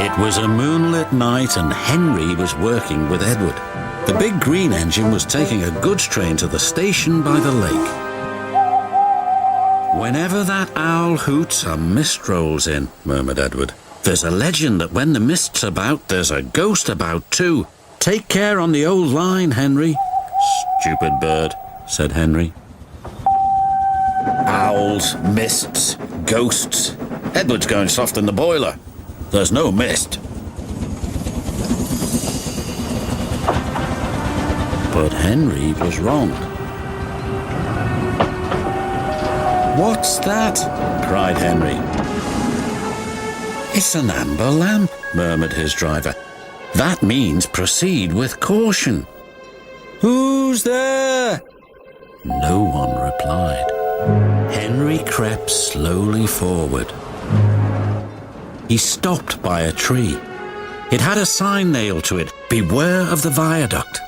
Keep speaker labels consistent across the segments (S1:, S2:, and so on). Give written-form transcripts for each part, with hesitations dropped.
S1: It was a moonlit night and Henry was working with Edward. The big green engine was taking a goods train to the station by the lake. "Whenever that owl hoots, a mist rolls in," murmured Edward. "There's a legend that when the mist's about, there's a ghost about too. Take care on the old line, Henry." "Stupid bird," said Henry. "Owls, mists, ghosts. Edward's going soft in the boiler. There's no mist." But Henry was wrong. "What's that?" cried Henry. "It's an amber lamp," murmured his driver. "That means proceed with caution." "Who's there?" No one replied. Henry crept slowly forward. He stopped by a tree. It had a sign nailed to it, "Beware of the viaduct."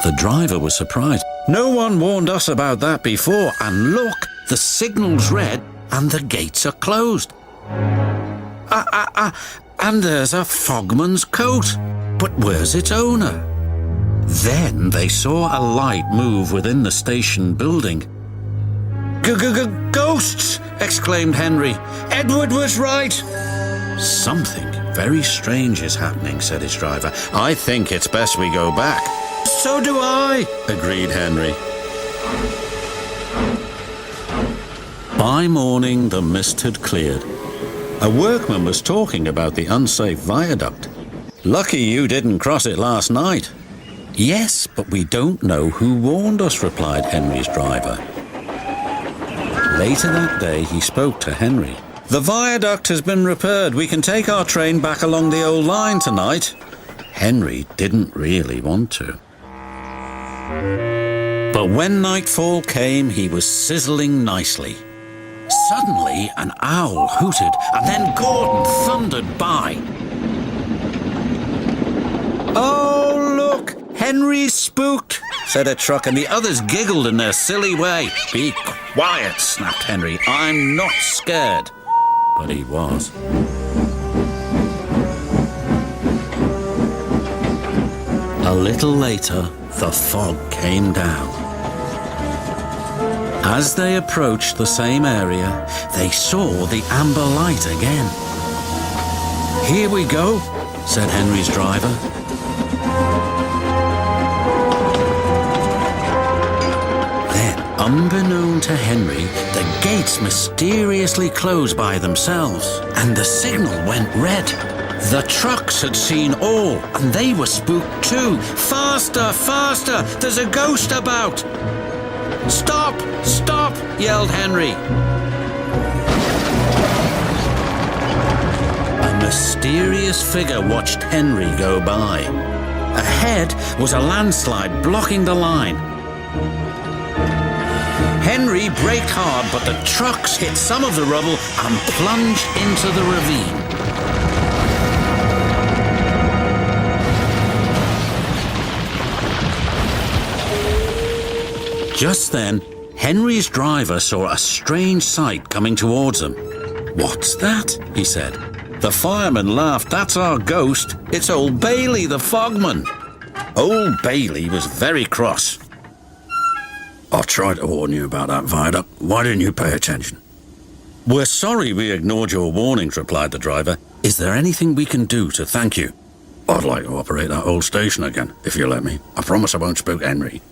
S1: The driver was surprised. "No one warned us about that before, and look, the signal's red and the gates are closed. And there's a fogman's coat. But where's its owner?" Then they saw a light move within the station building. "Ghosts!" exclaimed Henry. "Edward was right." "Something very strange is happening," said his driver. "I think it's best we go back." "So do I," agreed Henry. By morning, the mist had cleared. A workman was talking about the unsafe viaduct. "Lucky you didn't cross it last night." "Yes, but we don't know who warned us," replied Henry's driver. Later that day, he spoke to Henry. "The viaduct has been repaired. We can take our train back along the old line tonight." Henry didn't really want to. But when nightfall came, he was sizzling nicely. Suddenly, an owl hooted, and then Gordon thundered by. "Oh, look! Henry's spooked," said a truck, and the others giggled in their silly way. "Be quiet," snapped Henry. "I'm not scared." But he was. A little later, the fog came down. As they approached the same area, they saw the amber light again. "Here we go," said Henry's driver. Then, unbeknown to Henry, the gates mysteriously closed by themselves, and the signal went red. The trucks had seen all, and they were spooked too. "Faster, faster! There's a ghost about!" "Stop! Stop!" yelled Henry. A mysterious figure watched Henry go by. Ahead was a landslide blocking the line. Henry braked hard, but the trucks hit some of the rubble and plunged into the ravine. Just then, Henry's driver saw a strange sight coming towards them. "What's that?" he said. The fireman laughed. "That's our ghost. It's Old Bailey, the fogman." Old Bailey was very cross. "I tried to warn you about that viaduct. Why didn't you pay attention?" "We're sorry we ignored your warnings," replied the driver. "Is there anything we can do to thank you?" "I'd like to operate that old station again, if you let me. I promise I won't spook Henry."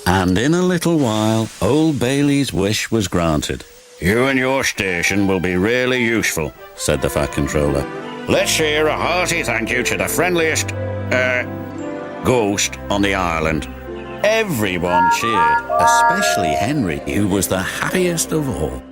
S1: And in a little while, Old Bailey's wish was granted. "You and your station will be really useful," said the Fat Controller. "Let's hear a hearty thank you to the friendliest, ghost on the island." Everyone cheered, especially Henry, who was the happiest of all.